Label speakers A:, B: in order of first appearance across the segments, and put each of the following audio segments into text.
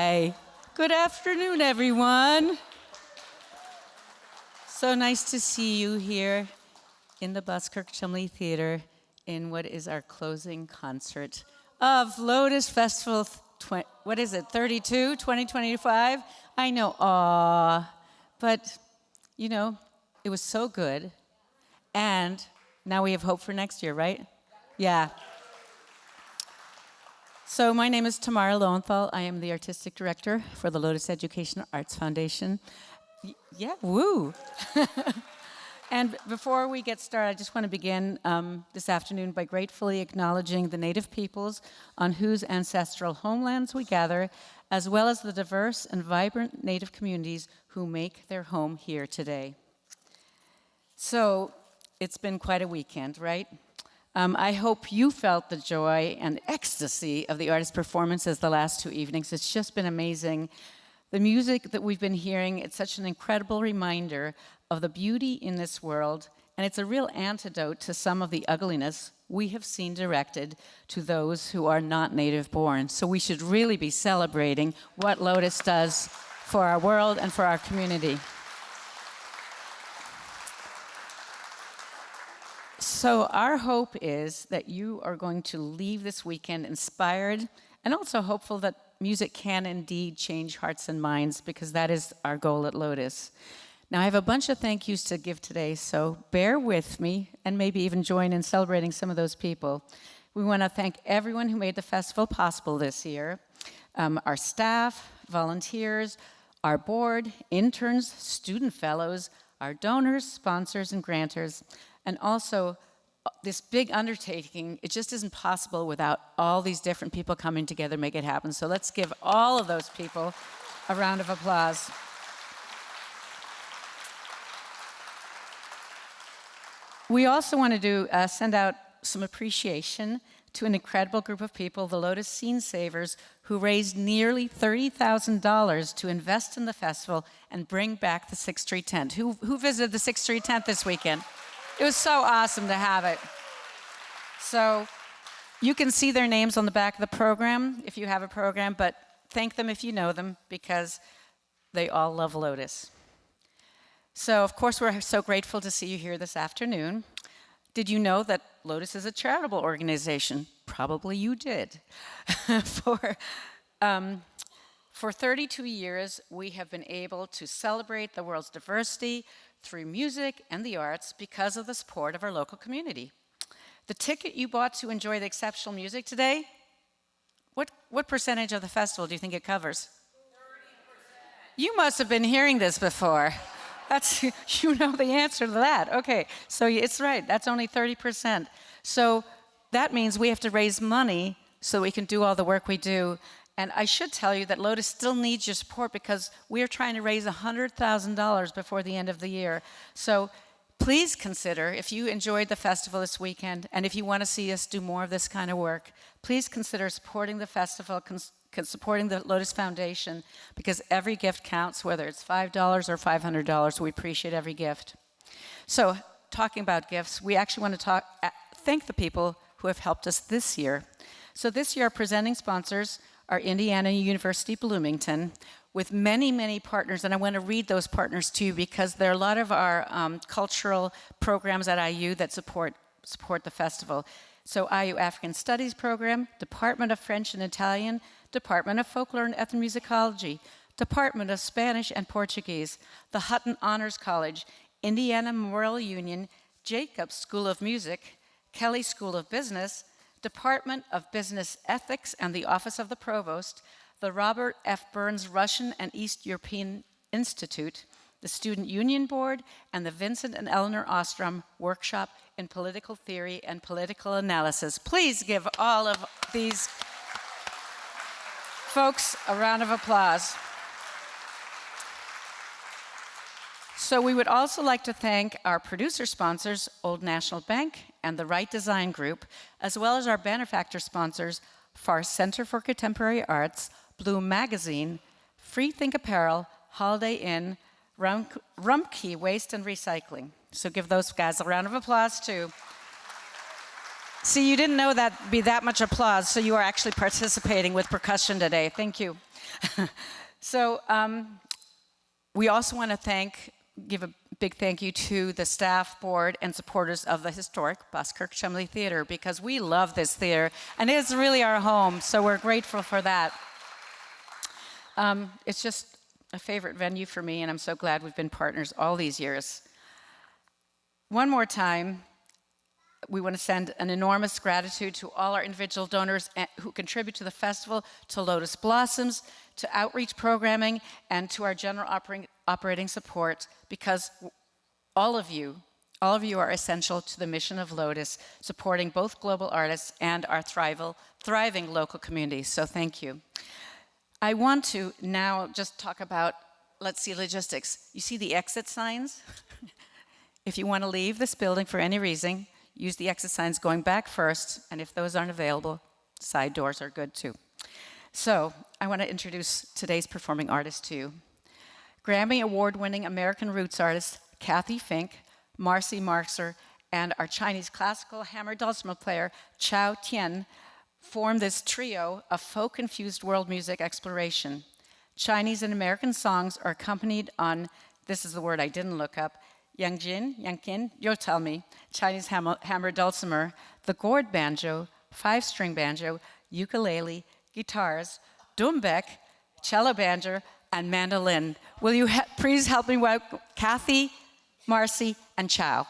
A: Hi. Good afternoon, everyone. So nice to see you here in the Buskirk Chumley Theater in what is our closing concert of Lotus Festival, 32, 2025? I know, but you know, it was so good. And now we have hope for next year, right? Yeah. So my name is Tamara Lowenthal. I am the artistic director for the Lotus Educational Arts Foundation. Yeah, woo. And before we get started, I just want to begin this afternoon by gratefully acknowledging the Native peoples on whose ancestral homelands we gather, as well as the diverse and vibrant Native communities who make their home here today. So it's been quite a weekend, right? I hope you felt the joy and ecstasy of the artist performances the last 2 evenings. It's just been amazing. The music that we've been hearing, it's such an incredible reminder of the beauty in this world, and it's a real antidote to some of the ugliness we have seen directed to those who are not native born. So we should really be celebrating what Lotus does for our world and for our community. So our hope is that you are going to leave this weekend inspired and also hopeful that music can indeed change hearts and minds, because that is our goal at Lotus. Now, I have a bunch of thank yous to give today, so bear with me and maybe even join in celebrating some of those people. We want to thank everyone who made the festival possible this year, our staff, volunteers, our board, interns, student fellows, our donors, sponsors, and grantors, and also this big undertaking. It just isn't possible without all these different people coming together to make it happen. So let's give all of those people a round of applause. We also want to send out some appreciation to an incredible group of people, the Lotus Scene Savers, who raised nearly $30,000 to invest in the festival and bring back the 6th Street tent. Who visited the 6th Street tent this weekend? It was so awesome to have it. So you can see their names on the back of the program if you have a program, but thank them if you know them, because they all love Lotus. So, of course, we're so grateful to see you here this afternoon. Did you know that Lotus is a charitable organization? Probably you did. For 32 years, we have been able to celebrate the world's diversity through music and the arts because of the support of our local community. The ticket you bought to enjoy the exceptional music today, what percentage of the festival do you think it covers? 30%. You must have been hearing this before. You know the answer to that. Okay, so it's right, that's only 30%. So that means we have to raise money so we can do all the work we do. And I should tell you that Lotus still needs your support, because we are trying to raise $100,000 before the end of the year. So please consider, if you enjoyed the festival this weekend and if you want to see us do more of this kind of work, please consider supporting the festival, supporting the Lotus Foundation, because every gift counts, whether it's $5 or $500. We appreciate every gift. So talking about gifts, we actually want to thank the people who have helped us this year. So this year, our presenting sponsors are Indiana University Bloomington, with many, many partners, and I want to read those partners to you, because there are a lot of our cultural programs at IU that support the festival. So IU African Studies Program, Department of French and Italian, Department of Folklore and Ethnomusicology, Department of Spanish and Portuguese, the Hutton Honors College, Indiana Memorial Union, Jacobs School of Music, Kelly School of Business, Department of Business Ethics and the Office of the Provost, the Robert F. Burns Russian and East European Institute, the Student Union Board, and the Vincent and Eleanor Ostrom Workshop in Political Theory and Political Analysis. Please give all of these folks a round of applause. So we would also like to thank our producer sponsors, Old National Bank and the Right Design Group, as well as our benefactor sponsors, FAR Center for Contemporary Arts, Bloom Magazine, Free Think Apparel, Holiday Inn, Rumpke Waste and Recycling. So give those guys a round of applause too. See, you didn't know that'd be that much applause, so you are actually participating with percussion today. Thank you. So we also want to give a big thank you to the staff, board, and supporters of the historic Buskirk Chumley Theater, because we love this theater, and it is really our home, so we're grateful for that. It's just a favorite venue for me, and I'm so glad we've been partners all these years. One more time, we want to send an enormous gratitude to all our individual donors who contribute to the festival, to Lotus Blossoms, to outreach programming, and to our general operating support, because all of you are essential to the mission of Lotus, supporting both global artists and our thriving local communities. So thank you. I want to now just talk about, let's see, logistics. You see the exit signs? If you want to leave this building for any reason, use the exit signs going back first, and if those aren't available, side doors are good too. So I want to introduce today's performing artist to you. Grammy Award-winning American roots artist Cathy Fink, Marcy Marxer, and our Chinese classical hammer dulcimer player Chao Tian form this trio of folk-infused world music exploration. Chinese and American songs are accompanied on, this is the word I didn't look up, Yangqin, you'll tell me, Chinese hammer dulcimer, the gourd banjo, 5-string banjo, ukulele, guitars, dumbek, cello banjo, and mandolin. Will you please help me welcome Cathy, Marcy, and Chao.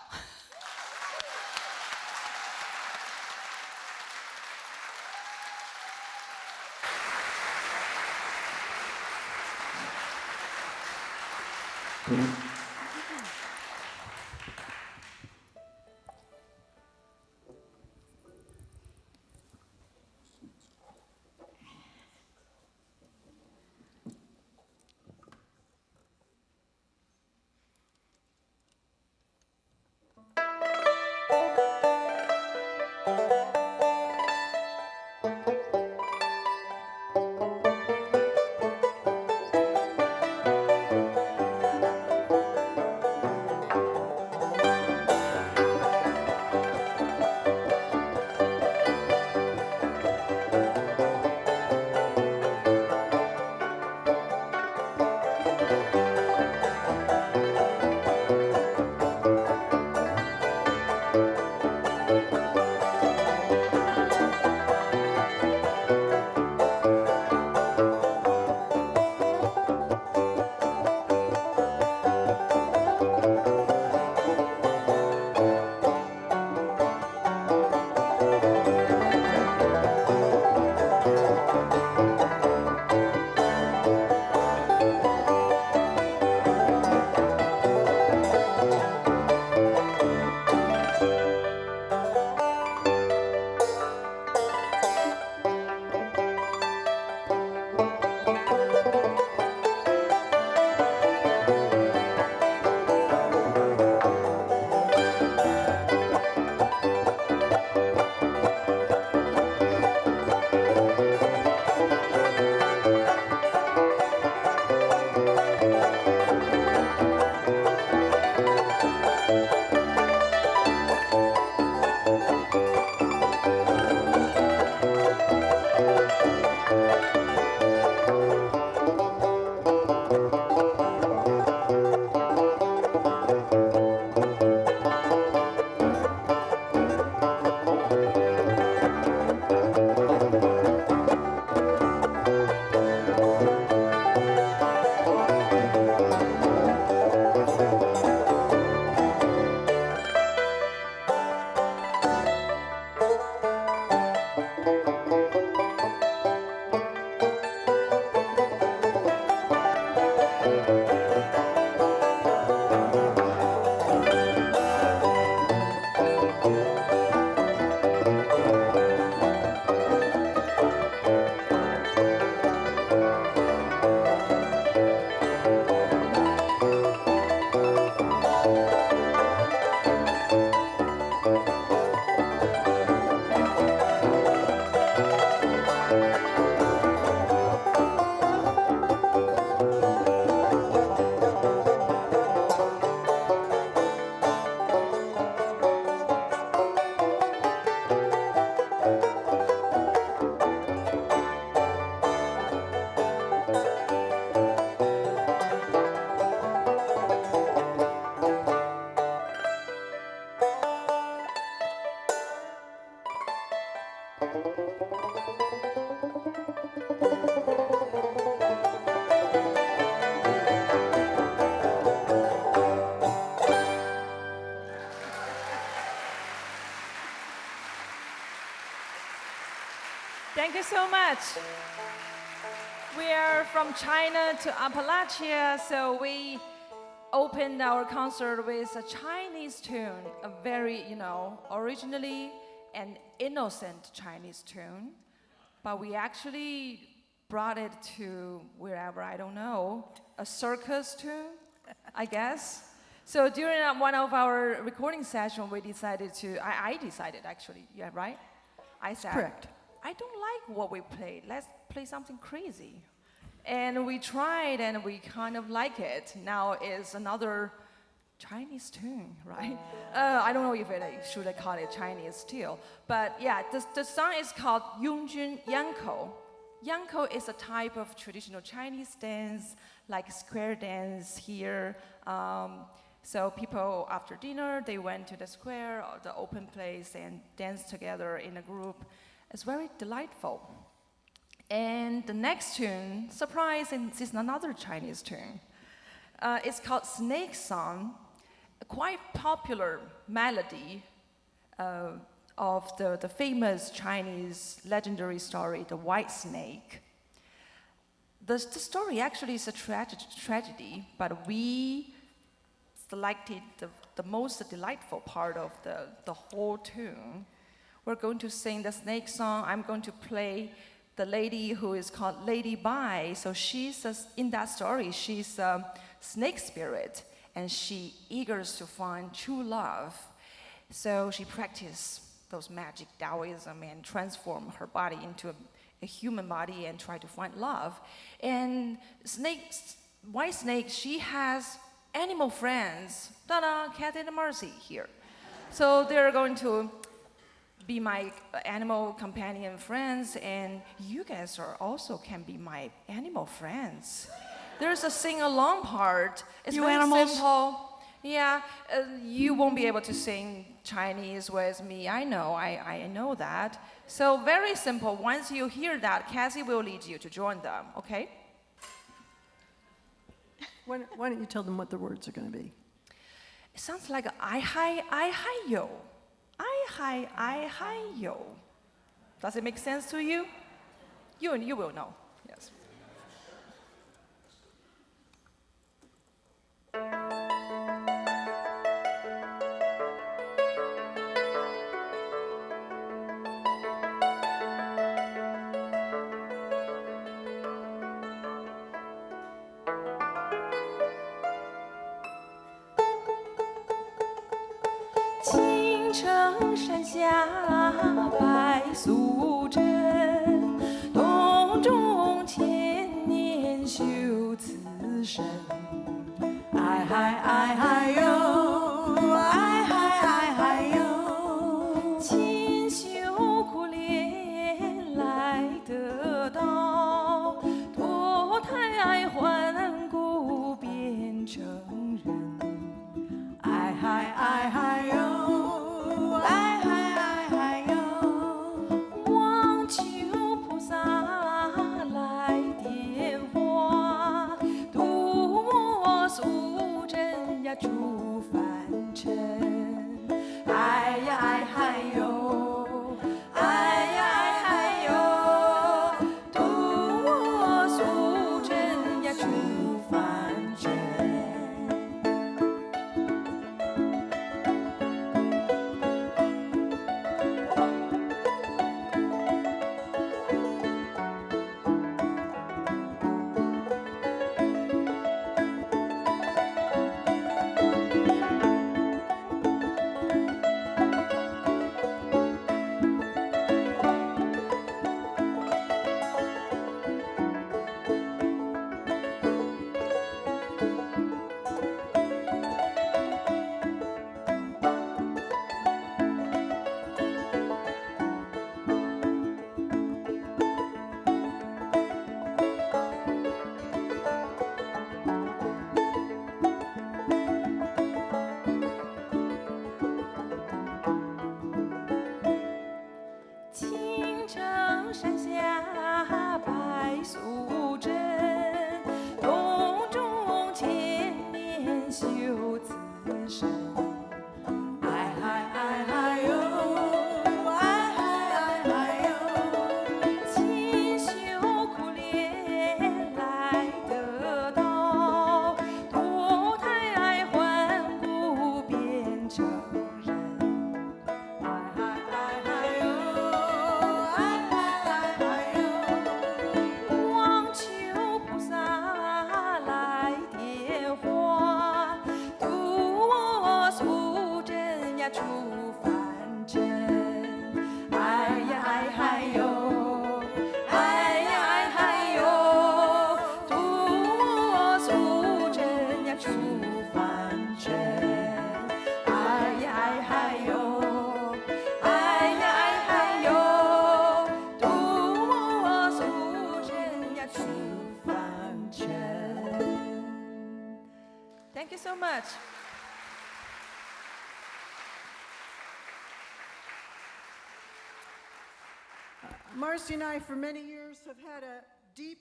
B: Thank you so much. We are from China to Appalachia, so we opened our concert with a Chinese tune, a very, originally an innocent Chinese tune, but we actually brought it to wherever, I don't know, a circus tune, I guess. So during one of our recording sessions, we decided I decided actually, yeah, right? I said,
C: correct.
B: I don't like what we played. Let's play something crazy. And we tried and we kind of like it. Now it's another Chinese tune, right? I don't know if should I call it Chinese still. But yeah, the song is called Yongjun Yankou. Yankou is a type of traditional Chinese dance, like square dance here. So people, after dinner, they went to the square or the open place and danced together in a group. It's very delightful. And the next tune, surprise, is another Chinese tune. It's called Snake Song, a quite popular melody of the famous Chinese legendary story, The White Snake. The story actually is a tragedy, but we selected the most delightful part of the whole tune. We're going to sing the snake song. I'm going to play the lady who is called Lady Bai. So in that story, she's a snake spirit, and she eagers to find true love. So she practiced those magic Taoism and transform her body into a human body and try to find love. And White Snake, she has animal friends. Ta-da, Cathy and Marcy here. So they're going to be my animal companion friends, and you guys also can be my animal friends. There's a sing-along part. It's
C: You
B: very
C: animals?
B: simple. Yeah, you won't be able to sing Chinese with me. I know that. So very simple. Once you hear that, Cathy will lead you to join them, okay?
C: Why don't you tell them what the words are going to be?
B: It sounds like I hi yo. I hi yo. Does it make sense to you? You will know. Yes. 青城山下白素贞，洞中千年修此身。哎嗨哎嗨哟，哎嗨哎嗨哟，勤修苦练来得道，脱胎换骨变成人。哎嗨哎嗨哟，哎嗨哎嗨哟，望求菩萨来点化，度我素贞呀出凡尘。哎呀哎嗨哟，哎呀哎嗨哟，度我素贞呀出凡尘。青城山下白素贞，洞中千年修此身。哎嗨哎嗨哟，哎嗨哎嗨哟，勤 Thank you so much.
C: Marcy and I, for many years, have had a deep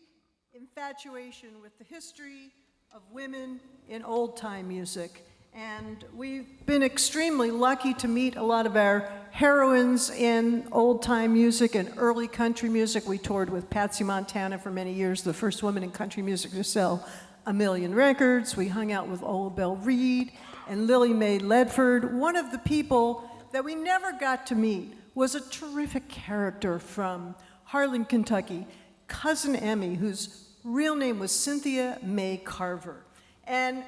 C: infatuation with the history of women in old-time music. And we've been extremely lucky to meet a lot of our heroines in old-time music and early country music. We toured with Patsy Montana for many years, the first woman in country music to sell 1 million records. We hung out with Ola Belle Reed and Lily Mae Ledford. One of the people that we never got to meet was a terrific character from Harlan, Kentucky, Cousin Emmy, whose real name was Cynthia Mae Carver. And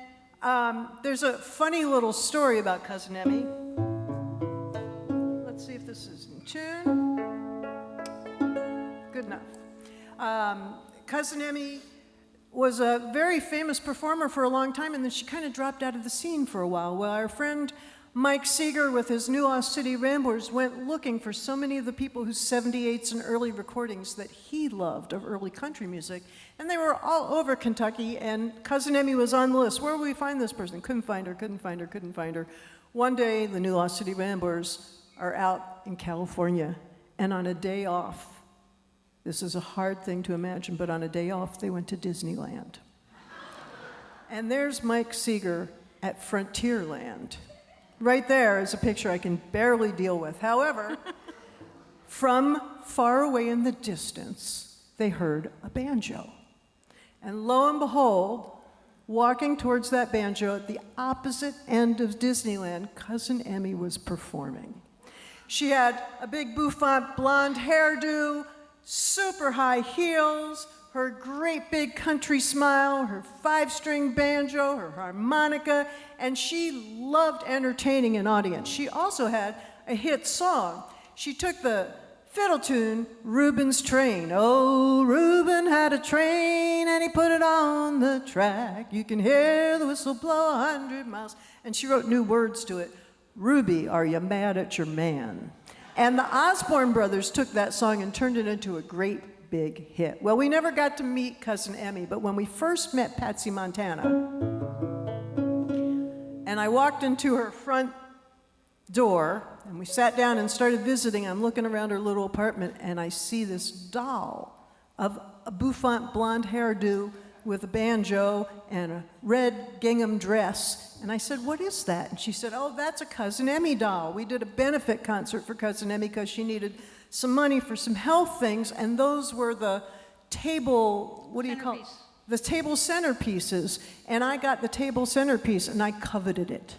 C: there's a funny little story about Cousin Emmy. Let's see if this is in tune. Good enough. Cousin Emmy was a very famous performer for a long time, and then she kind of dropped out of the scene for a while. Well, our friend Mike Seeger with his New Lost City Ramblers went looking for so many of the people whose 78s and early recordings that he loved of early country music, and they were all over Kentucky, and Cousin Emmy was on the list. Where will we find this person? Couldn't find her, couldn't find her, couldn't find her. One day, the New Lost City Ramblers are out in California, and on a day off, this is a hard thing to imagine, but on a day off, they went to Disneyland. And there's Mike Seeger at Frontierland. Right there is a picture I can barely deal with. However, from far away in the distance, they heard a banjo. And lo and behold, walking towards that banjo at the opposite end of Disneyland, Cousin Emmy was performing. She had a big bouffant blonde hairdo, super high heels, her great big country smile, her 5-string banjo, her harmonica, and she loved entertaining an audience. She also had a hit song. She took the fiddle tune, Reuben's Train. Oh, Reuben had a train and he put it on the track. You can hear the whistle blow 100 miles. And she wrote new words to it. Ruby, are you mad at your man? And the Osborne brothers took that song and turned it into a great big hit. Well, we never got to meet Cousin Emmy, but when we first met Patsy Montana, and I walked into her front door, and we sat down and started visiting, I'm looking around her little apartment, and I see this doll of a bouffant blonde hairdo with a banjo and a red gingham dress. And I said, what is that? And she said, oh, that's a Cousin Emmy doll. We did a benefit concert for Cousin Emmy because she needed some money for some health things, and those were the table, what do you call it? The table centerpieces. And I got the table centerpiece, and I coveted it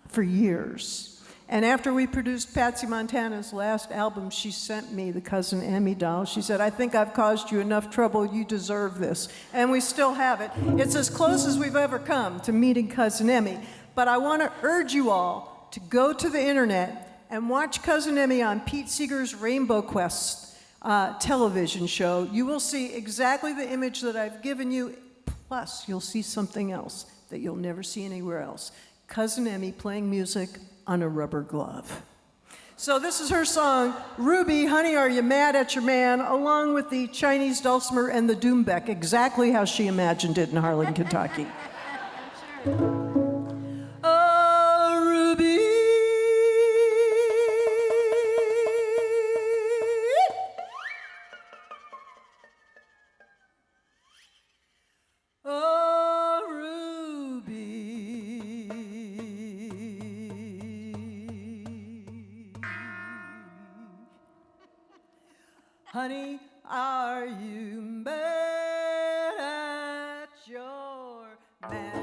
C: for years. And after we produced Patsy Montana's last album, she sent me the Cousin Emmy doll. She said, I think I've caused you enough trouble, you deserve this. And we still have it. It's as close as we've ever come to meeting Cousin Emmy. But I want to urge you all to go to the internet and watch Cousin Emmy on Pete Seeger's Rainbow Quest television show. You will see exactly the image that I've given you, plus you'll see something else that you'll never see anywhere else. Cousin Emmy playing music on a rubber glove. So this is her song, Ruby, Honey, Are You Mad at Your Man, along with the Chinese dulcimer and the doumbek, exactly how she imagined it in Harlan, Kentucky. Oh, Ruby. Oh, Ruby, honey, are you mad at your man?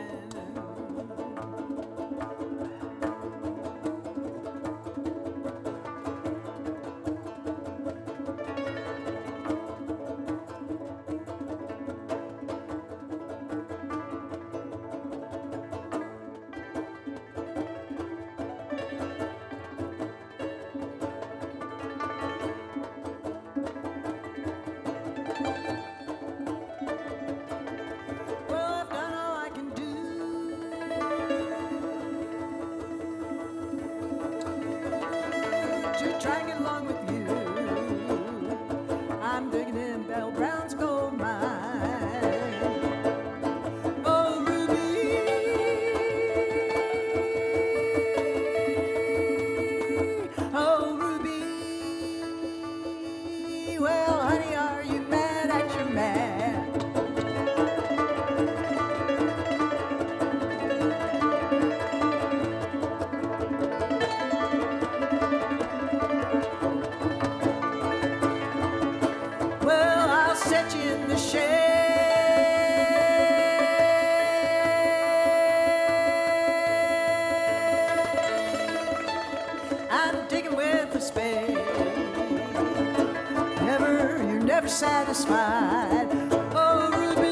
C: satisfied. Oh, Ruby.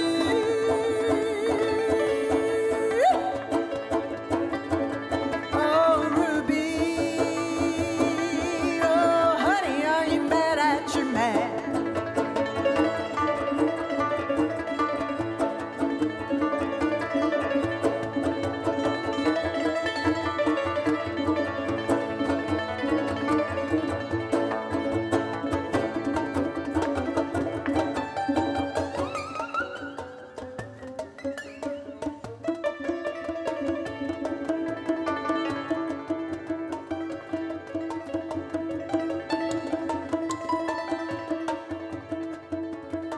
C: Oh, Ruby. Oh, honey, are you mad at your man?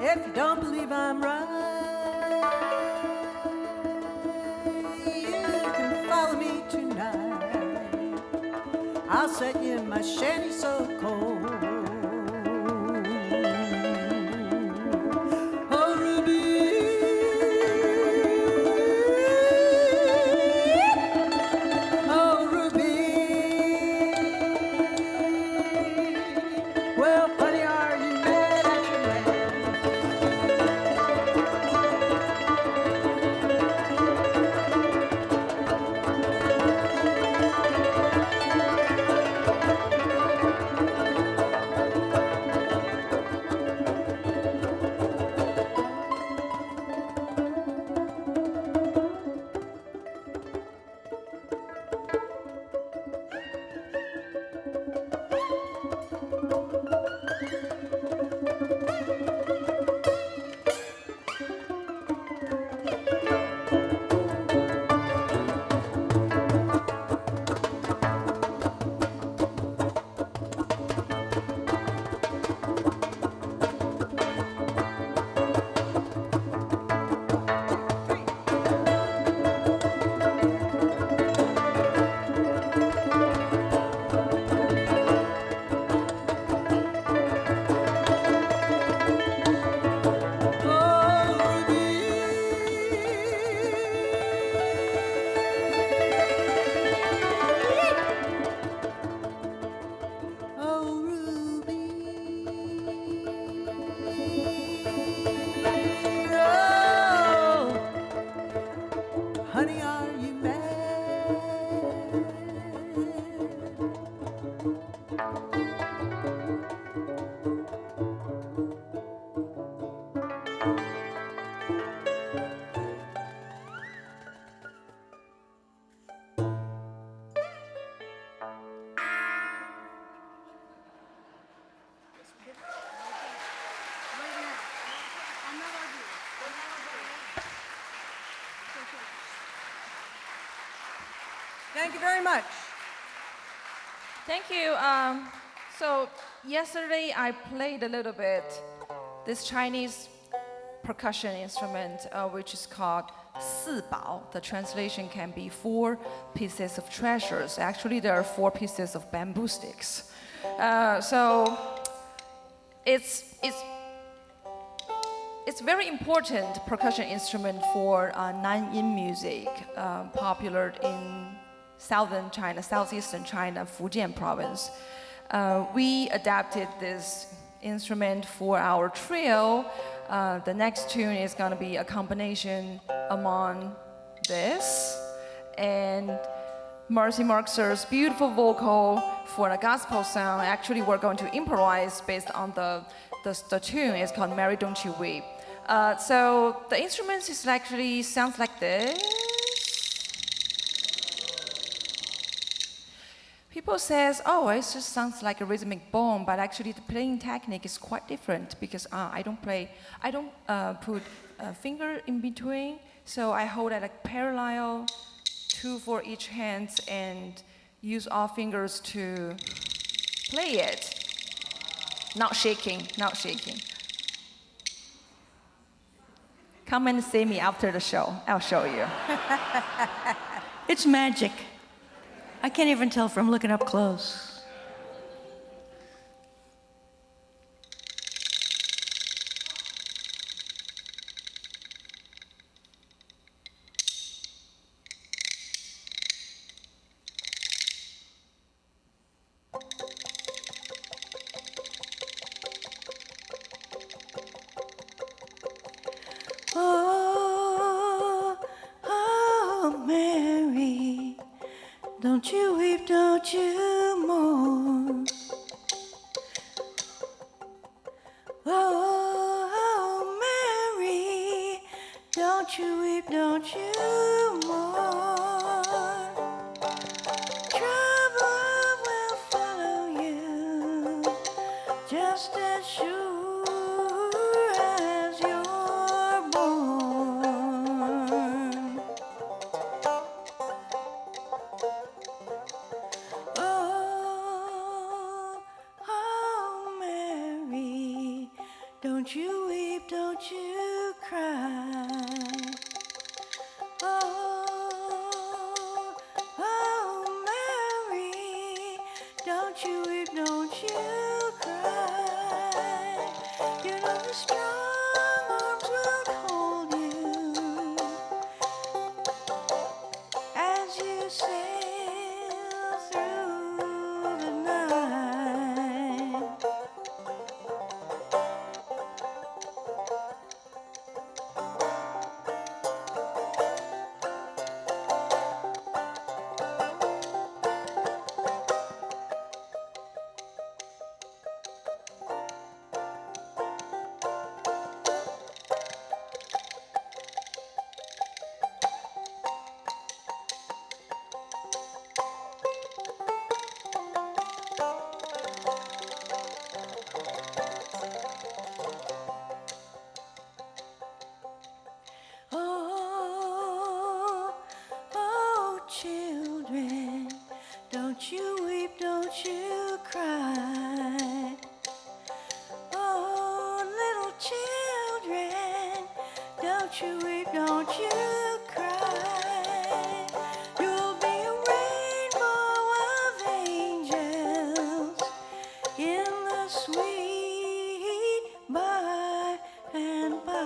C: If you don't believe I'm right, you can follow me tonight. I'll set you in my shanty so cold. Oh, Ruby. Oh, Ruby. Well, honey, are you mad at your man? Thank you very much.
B: Thank you. So yesterday I played a little bit this Chinese percussion instrument, which is called 四宝. The translation can be 4 pieces of treasures. Actually, there are 4 pieces of bamboo sticks. So it's very important percussion instrument for Nanyin music, popular in southern China, southeastern China, Fujian province. We adapted this instrument for our trio. The next tune is going to be a combination among this and Marcy Marxer's beautiful vocal for a gospel song. Actually, we're going to improvise based on the tune. It's called Mary Don't You Weep. So the instruments is actually sounds like this. People says, oh, it just sounds like a rhythmic bone, but actually the playing technique is quite different because I don't put a finger in between, so I hold it like parallel, 2 for each hand, and use all fingers to play it. Not shaking, not shaking. Come and see me after the show, I'll show you.
D: It's magic. I can't even tell from looking up close. don't you weep, don't you mourn. Oh, Mary, don't you weep, don't you mourn. Trouble will follow you, just as sure as you're born. Oh, Mary, don't you weep, don't you cry. Oh, Mary, don't you weep, don't you cry. You know the strong arms will hold you as you sail through the night. Oh, oh, children, don't you weep, don't you cry. Oh, little children, don't you weep, don't you cry. You'll be a rainbow of angels in the sweet by and by.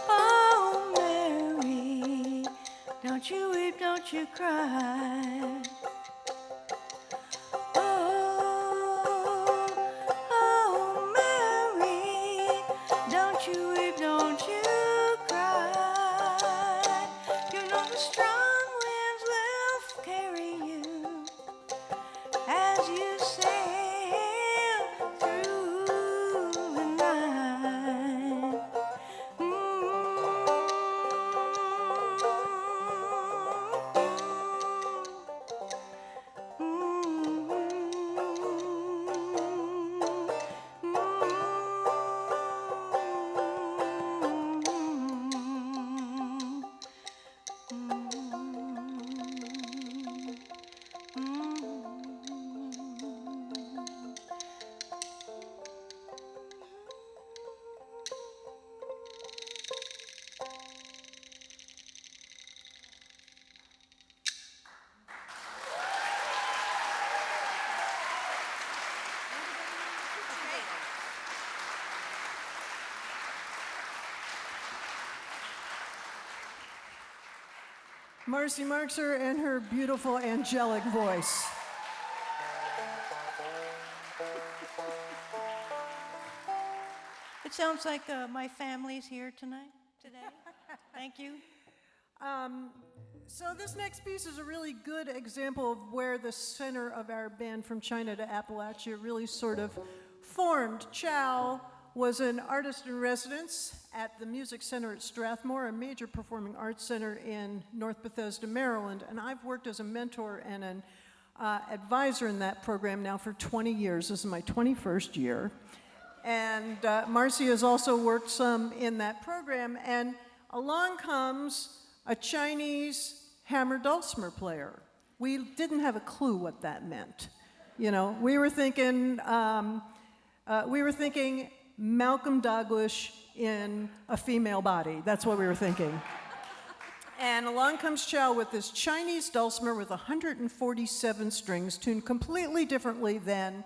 D: Oh, Mary, don't you weep, don't you cry. Oh, Mary, don't you weep, don't you cry. You know the strong winds will carry you as you sail through the night.
C: Marcy Marxer and her beautiful angelic voice.
D: It sounds like my family's here today. Thank you.
C: So this next piece is a really good example of where the center of our band From China to Appalachia really sort of formed. Chao was an artist in residence at the Music Center at Strathmore, a major performing arts center in North Bethesda, Maryland. And I've worked as a mentor and an advisor in that program now for 20 years. This is my 21st year. And Marcy has also worked some in that program. And along comes a Chinese hammer dulcimer player. We didn't have a clue what that meant. You know, we were thinking Malcolm Douglas in a female body. That's what we were thinking. And along comes Chao with this Chinese dulcimer with 147 strings, tuned completely differently than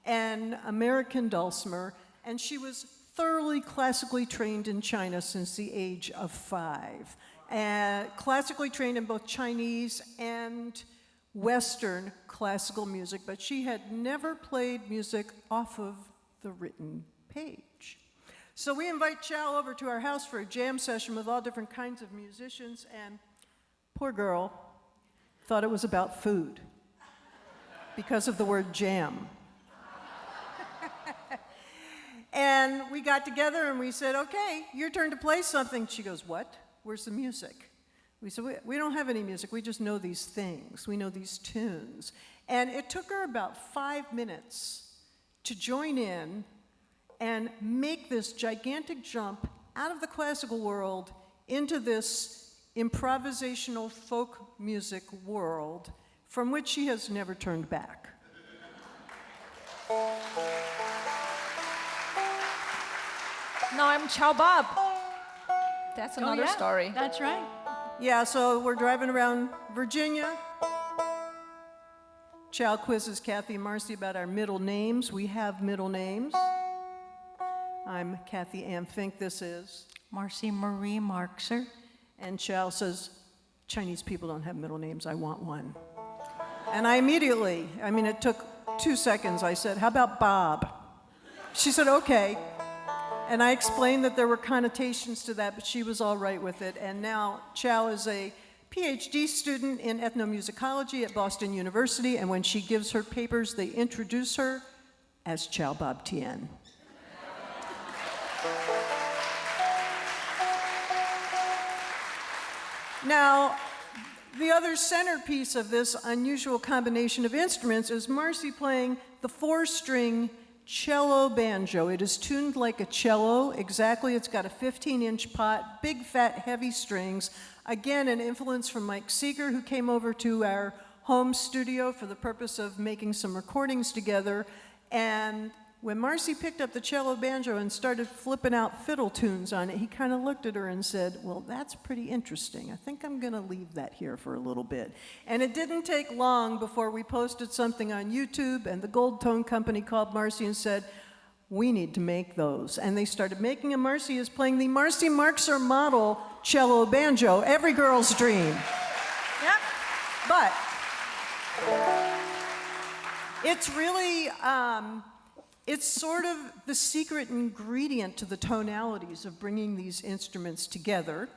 C: an American dulcimer. And she was thoroughly classically trained in China since the age of 5. And classically trained in both Chinese and Western classical music, but she had never played music off of the written page. So we invite Chao over to our house for a jam session with all different kinds of musicians, and poor girl thought it was about food because of the word jam. And we got together and we said, okay, your turn to play something. She goes, what? Where's the music? We said, we don't have any music. We just know these things. We know these tunes. And it took her about 5 minutes to join in and make this gigantic jump out of the classical world into this improvisational folk music world from which she has never turned back.
B: Now I'm Chao Bob. That's another
D: yeah,
B: story.
D: That's right.
C: Yeah, so we're driving around Virginia. Chao quizzes Cathy and Marcy about our middle names. We have middle names. I'm Cathy Ann Fink, this is.
D: Marcy Marie Marxer.
C: And Chao says, Chinese people don't have middle names, I want one. And I immediately, it took 2 seconds, I said, how about Bob? She said, okay. And I explained that there were connotations to that, but she was all right with it. And now Chao is a PhD student in ethnomusicology at Boston University, and when she gives her papers, they introduce her as Chao Bob Tian. Now, the other centerpiece of this unusual combination of instruments is Marcy playing the 4-string cello banjo. It is tuned like a cello, exactly. It's got a 15-inch pot, big, fat, heavy strings. Again, an influence from Mike Seeger, who came over to our home studio for the purpose of making some recordings together. And when Marcy picked up the cello banjo and started flipping out fiddle tunes on it, he kind of looked at her and said, well, that's pretty interesting. I think I'm going to leave that here for a little bit. And it didn't take long before we posted something on YouTube, and the Gold Tone Company called Marcy and said, we need to make those. And they started making them. Marcy is playing the Marcy Marxer model cello banjo, every girl's dream.
D: Yep.
C: But it's really, it's sort of the secret ingredient to the tonalities of bringing these instruments together.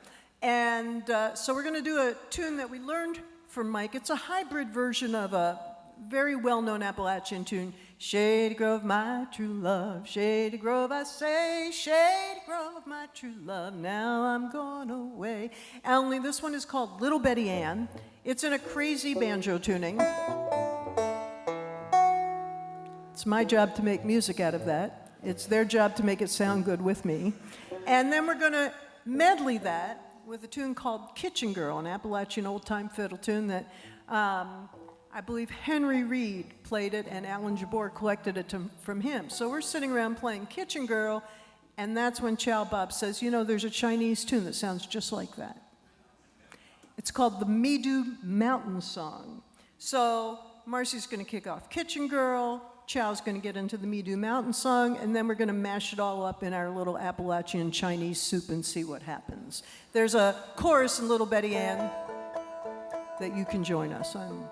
C: And so we're going to do a tune that we learned from Mike. It's a hybrid version of a very well-known Appalachian tune, Shady Grove, my true love, Shady Grove, I say, Shady Grove, my true love, now I'm going away. Only this one is called Little Betty Ann. It's in a crazy banjo tuning. It's my job to make music out of that. It's their job to make it sound good with me. And then we're going to medley that with a tune called Kitchen Girl, an Appalachian old-time fiddle tune that I believe Henry Reed played it and Alan Jabor collected it from him. So we're sitting around playing Kitchen Girl, and that's when Chao Bob says, you know, there's a Chinese tune that sounds just like that. It's called the Meadow Mountain Song. So Marcy's going to kick off Kitchen Girl, Chao's going to get into the Meadow Mountain Song, and then we're going to mash it all up in our little Appalachian Chinese soup and see what happens. There's a chorus in Little Betty Ann that you can join us on.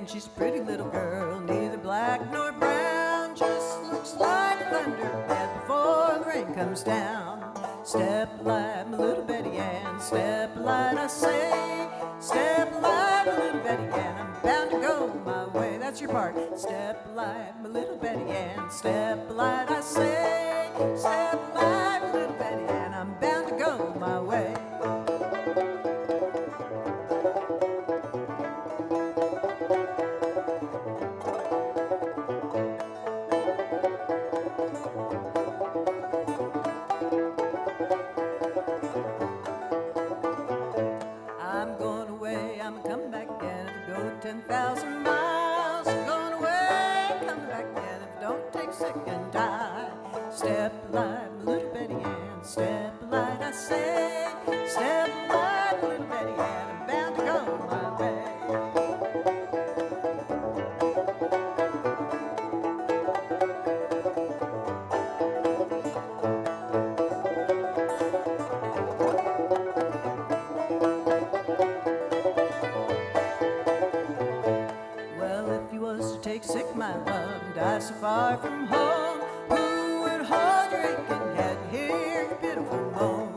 C: and she's a pretty little girl, neither black nor brown, just looks like thunder right before the rain comes down. Step light, my little Betty Ann, step light, I say. Step light, my little Betty Ann, I'm bound to go my way. That's your part. Step light, my little Betty Ann, step light, I say. Step light, my little Betty Ann, I'm bound to go my way. I'm going away, I'm coming back again. If I go 10,000 miles, I'm going away, coming back again. If I don't take sick and die. Step light, my little Betty Ann, step light, I say. Step light, my little Betty Ann, I'm bound to go my way. Well, if you was to take sick, my love, and die so far from home, who would hold your aching head and hear your pitiful moan?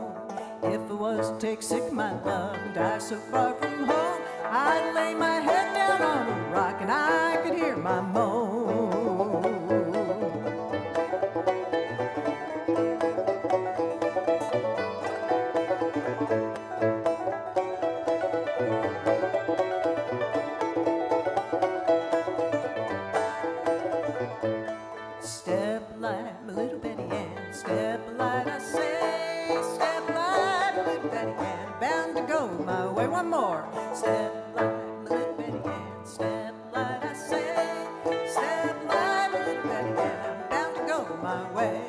C: If I was to take sick, my love, and die so far from home, I'd lay my head down on a rock and I could hear my moan. Step light, my little Betty Ann, step light, I say. Step light, my little Betty Ann, bound to go my way. One more. Step light, my little Betty Ann, step light, I say. Step light, my little Betty Ann, I'm bound to go my way.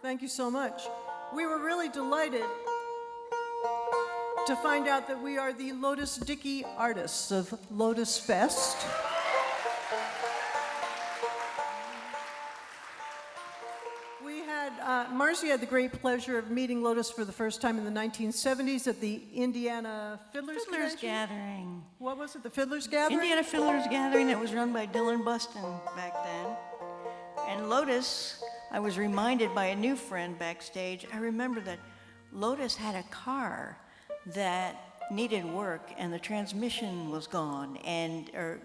C: Thank you so much. We were really delighted to find out that we are the Lotus Dickey artists of Lotus Fest. Marcy had the great pleasure of meeting Lotus for the first time in the 1970s at the Indiana Fiddlers
D: Gathering.
C: What was it, the Fiddlers Gathering?
D: Indiana Fiddlers Gathering that was run by Dylan Buston back then. And Lotus, I was reminded by a new friend backstage, I remember that Lotus had a car that needed work and the transmission was gone or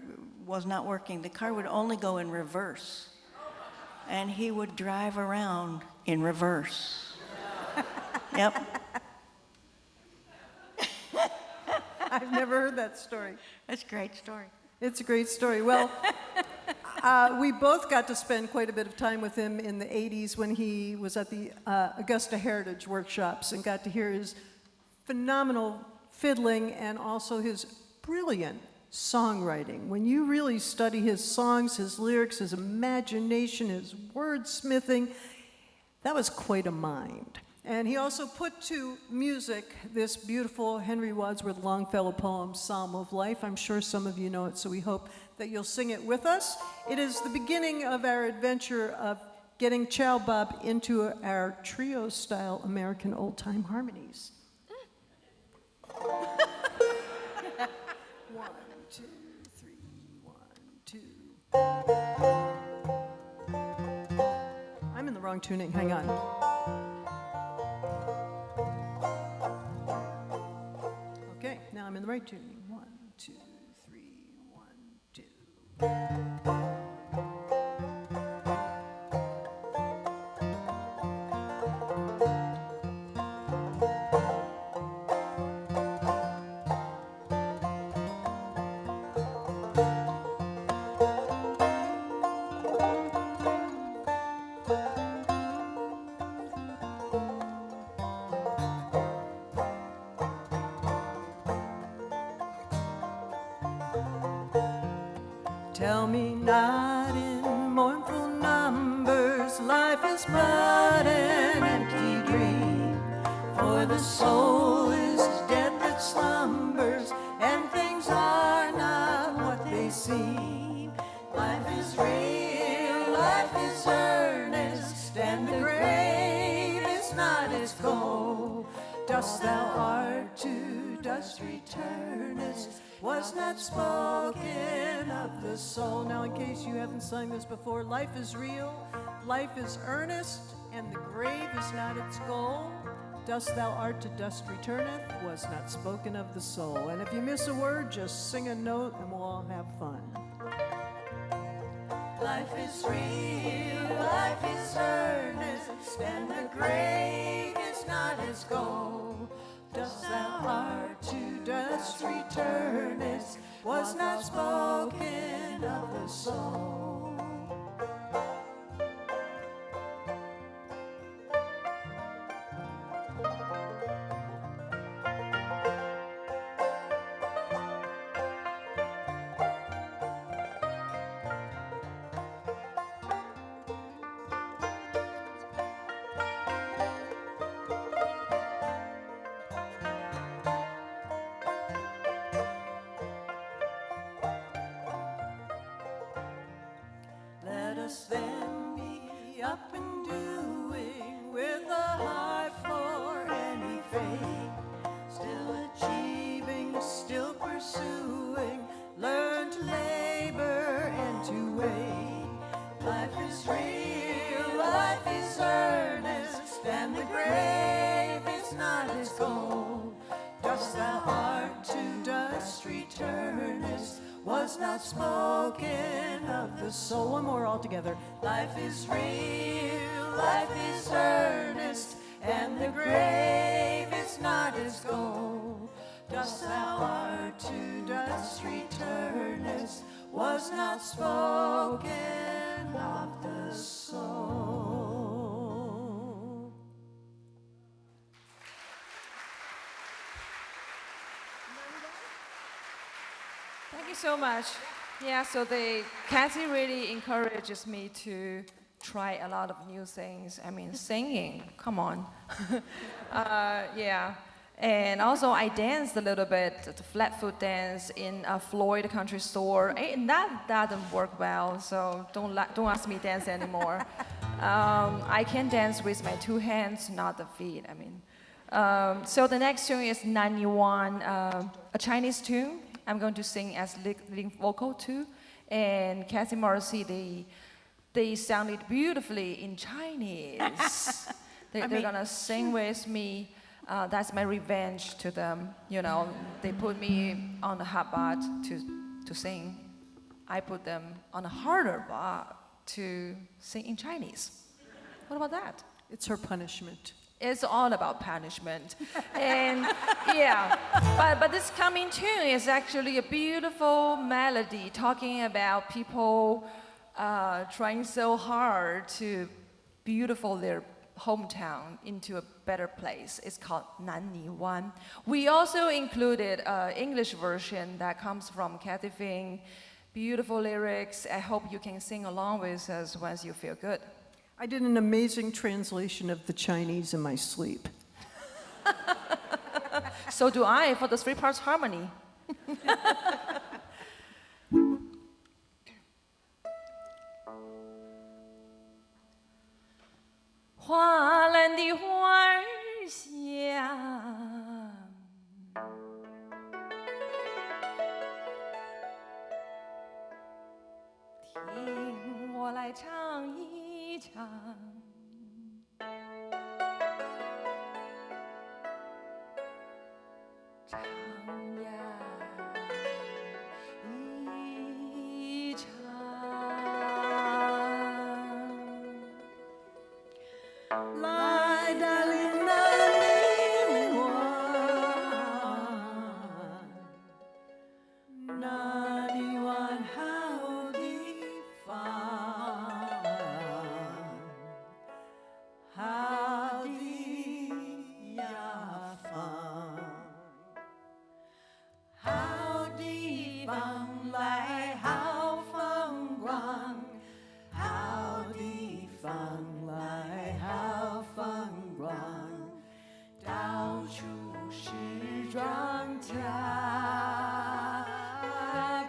D: was not working. The car would only go in reverse. And he would drive around in reverse. Yep.
C: I've never heard that story.
D: That's a great story.
C: It's a great story. Well, we both got to spend quite a bit of time with him in the 80s when he was at the Augusta Heritage Workshops and got to hear his phenomenal fiddling and also his brilliant songwriting. When you really study his songs, his lyrics, his imagination, his wordsmithing, that was quite a mind. And he also put to music this beautiful Henry Wadsworth Longfellow poem, Psalm of Life. I'm sure some of you know it, so we hope that you'll sing it with us. It is the beginning of our adventure of getting Chao Bob into our trio-style American old-time harmonies. 1, 2, 3, 1, 2. I'm in the wrong tuning, hang on. Okay, now I'm in the right tuning. 1, 2, 3, 1, 2. Tell me not in mournful numbers, life is but an empty dream. For the soul is dead that slumbers, and things are not what they seem. Life is real, life is earnest, and the grave is not its goal. Dust thou art, to dust returnest, was not spoken of the soul. Now, in case you haven't sung this before, life is real, life is earnest, and the grave is not its goal. Dust thou art, to dust returneth, was not spoken of the soul. And if you miss a word, just sing a note and we'll all have fun. Life is real, life is earnest, and the grave is not its goal. Dust thou art, to dust returnest, was not spoken of the soul. Let us then be up and doing, with a heart for any fate, still achieving, still pursuing, learn to labor and to wait. Life is real, life is earnest, and the grave is not its goal. Dust thou art, to dust returnest, was not spoken of the soul. One more all together. Life is real, life is earnest, and the grave is not its goal. Dust thou art, to dust returnest, was not spoken of the soul.
B: Thank you so much. Yeah, so Cathy really encourages me to try a lot of new things. I mean, singing, come on. Yeah. And also, I danced a little bit, the flat foot dance in a Floyd country store. And that doesn't work well, so don't ask me to dance anymore. I can dance with my two hands, not the feet. I mean, so the next tune is 91, a Chinese tune. I'm going to sing as leading vocal too. And Cathy, Marcy, they sounded beautifully in Chinese. They're gonna sing with me. That's my revenge to them. You know, they put me on the hot bar to sing. I put them on a harder bar to sing in Chinese. What about that?
C: It's her punishment.
B: It's all about punishment. And yeah, but this coming tune is actually a beautiful melody talking about people trying so hard to beautify their hometown into a better place. It's called Nanni Wan. We also included an English version that comes from Cathy Fink. Beautiful lyrics. I hope you can sing along with us once you feel good.
C: I did an amazing translation of the Chinese in my sleep.
B: So do I for the 3 parts harmony. 花篮的花儿香，听我来唱一唱。唱呀一唱。
C: 来带领南泥湾，那泥湾好地方，好的呀方，好地方来好风光，好地方来好风光，到处是庄稼，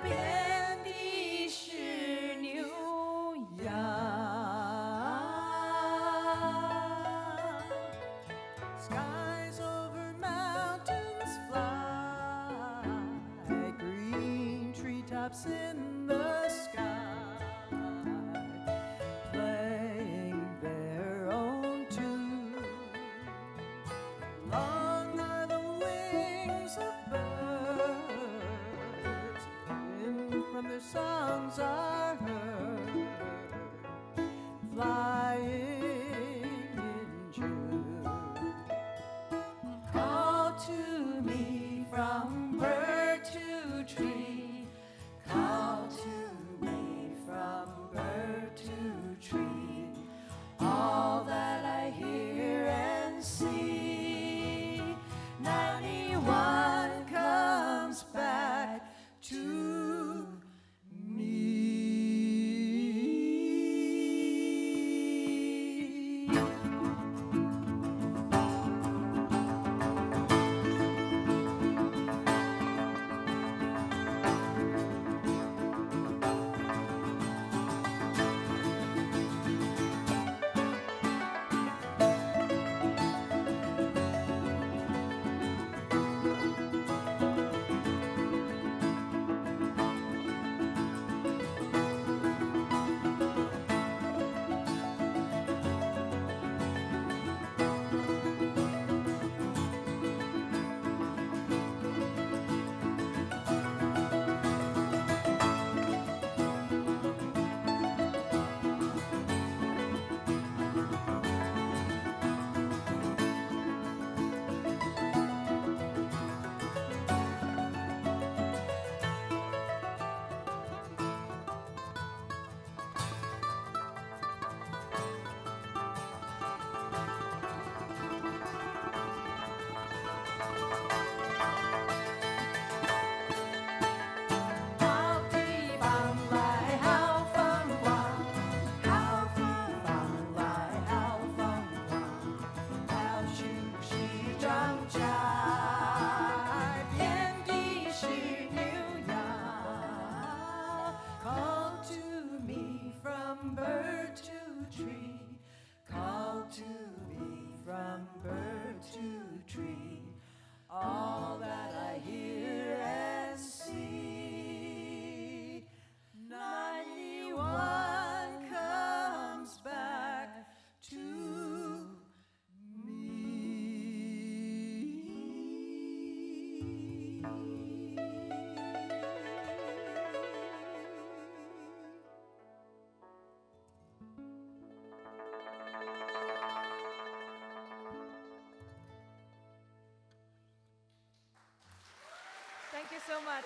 C: 遍地是牛羊。Skies over mountains fly, green treetops in the sky, playing their own tune. Long are the wings of birds, and from their songs are heard, flying in June. Call to me from bird to tree, call to me from bird to tree, all that I hear and see. 91 comes back to me.
B: you so much.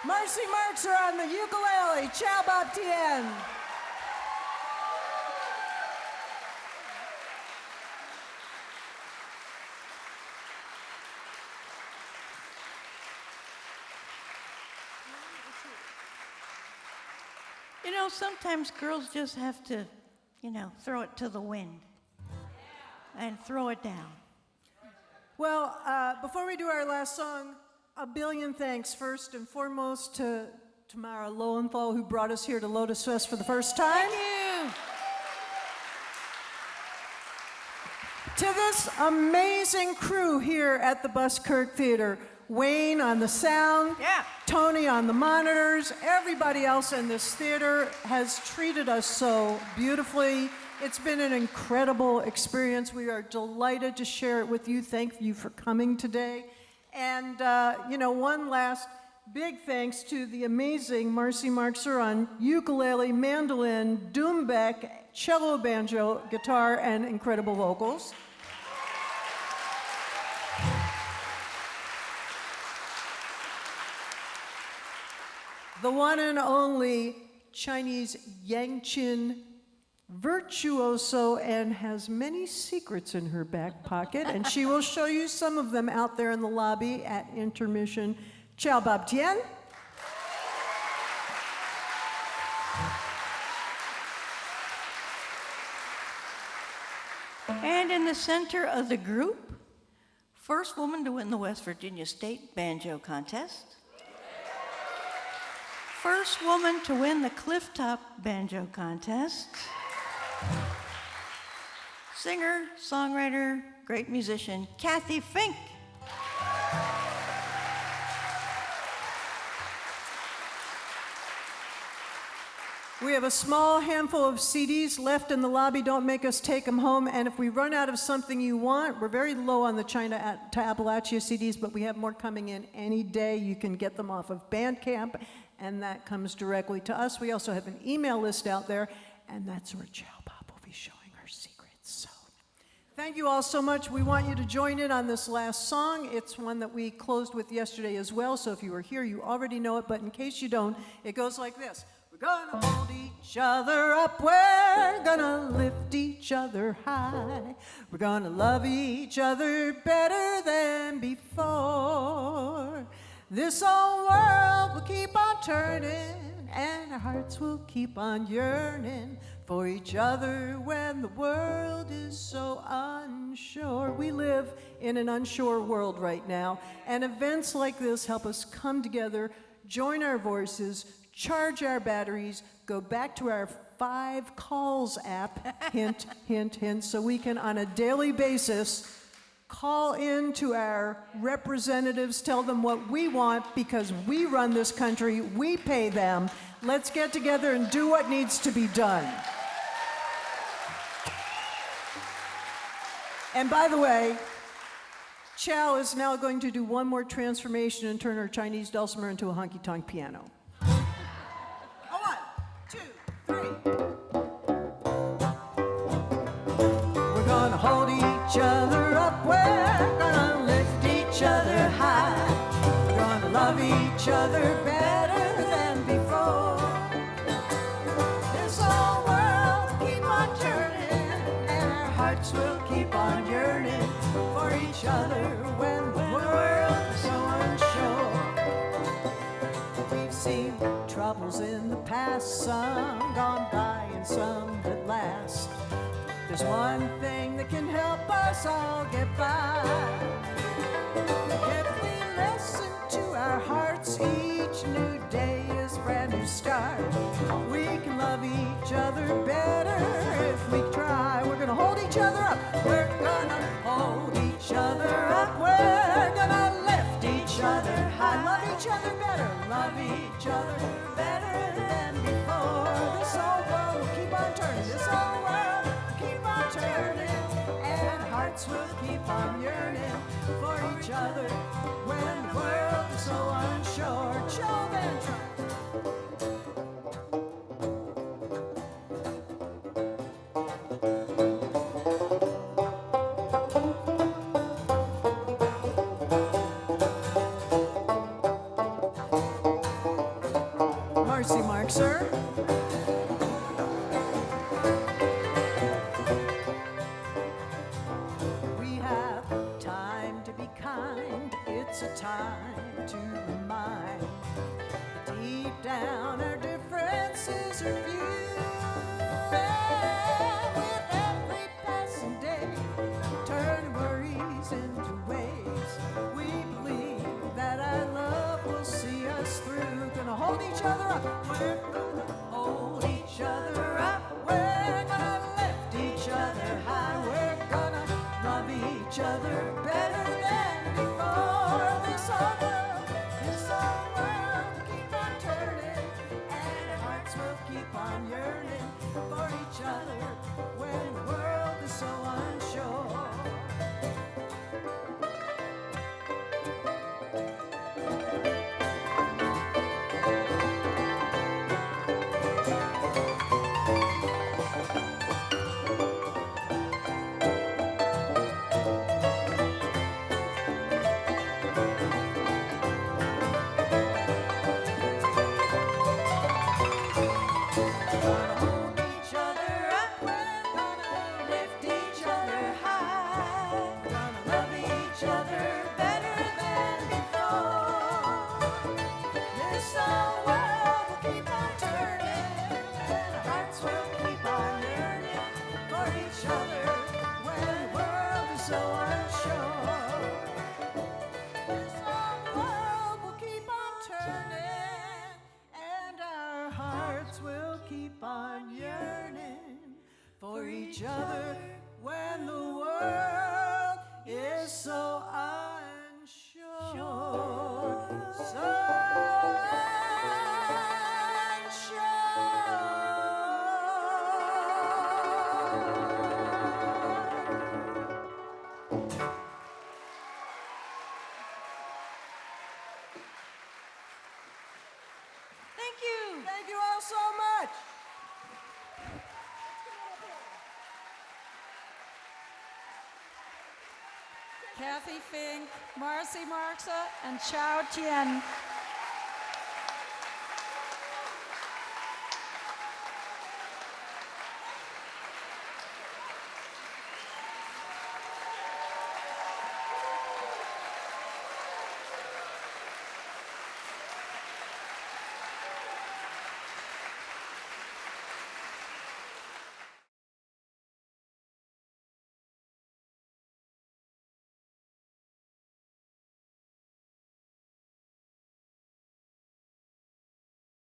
C: Marcy Marxer on the ukulele, Chao, Tian.
D: You know, sometimes girls just have to, throw it to the wind and throw it down.
C: Well, before we do our last song, a billion thanks first and foremost to Tamara Lowenthal, who brought us here to Lotus Fest for the first time.
A: Thank you.
C: To this amazing crew here at the Buskirk Theater. Wayne on the sound,
D: Yeah.
C: Tony on the monitors. Everybody else in this theater has treated us so beautifully. It's been an incredible experience. We are delighted to share it with you. Thank you for coming today. And, one last big thanks to the amazing Marcy Marxer on ukulele, mandolin, doumbek, cello, banjo, guitar, and incredible vocals. The one and only Chinese Yangqin virtuoso and has many secrets in her back pocket, and she will show you some of them out there in the lobby at intermission. Chao Bob Tian.
D: And in the center of the group, first woman to win the West Virginia State Banjo Contest. First woman to win the Clifftop Banjo Contest. Singer, songwriter, great musician, Cathy Fink.
C: We have a small handful of CDs left in the lobby. Don't make us take them home. And if we run out of something you want, we're very low on the China to Appalachia CDs, but we have more coming in any day. You can get them off of Bandcamp, and that comes directly to us. We also have an email list out there, and that's where Chao Pop will be showing her secrets. So thank you all so much. We want you to join in on this last song. It's one that we closed with yesterday as well, so if you were here, you already know it, but in case you don't, it goes like this. We're gonna hold each other up, we're gonna lift each other high. We're gonna love each other better than before. This old world will keep on turning, and our hearts will keep on yearning for each other when the world is so unsure. We live in an unsure world right now, and events like this help us come together, join our voices, charge our batteries, go back to our 5 calls app, hint, hint, hint, so we can on a daily basis call in to our representatives, tell them what we want because we run this country, we pay them. Let's get together and do what needs to be done. And by the way, Chao is now going to do one more transformation and turn her Chinese dulcimer into a honky-tonk piano. 1, 2, 3. We're gonna hold each other up, we're gonna lift each other high. We're gonna love each other better than before. This whole world will keep on turning, and our hearts will keep on yearning for each other when the world is so unsure. We've seen troubles in the past, some gone by and some that last. There's one thing that can help us all get by. If we listen to our hearts, each new day is a brand new start. We can love each other better if we try. We're gonna hold each other up. We're gonna hold each other up. We're gonna lift each other high. Love each other better. Love each other better than before. This whole world will keep on turning. This whole world will keep on turning, and hearts will keep on yearning for each other when the world is so unsure. Chao then try. Marcy Marxer. We have time to be kind. It's a time to remind that deep down our differences are few. And with every passing day, turn worries into ways. We believe that our love will see us through. Gonna hold each other up. We're gonna hold each other up. We're gonna lift each other high. We're gonna love each other better than before. This whole each other when the world is so unsure. So
D: Thank you.
C: thank you all so much.
A: Cathy, Fink, Marcy, Marxer, and Chao, Tian.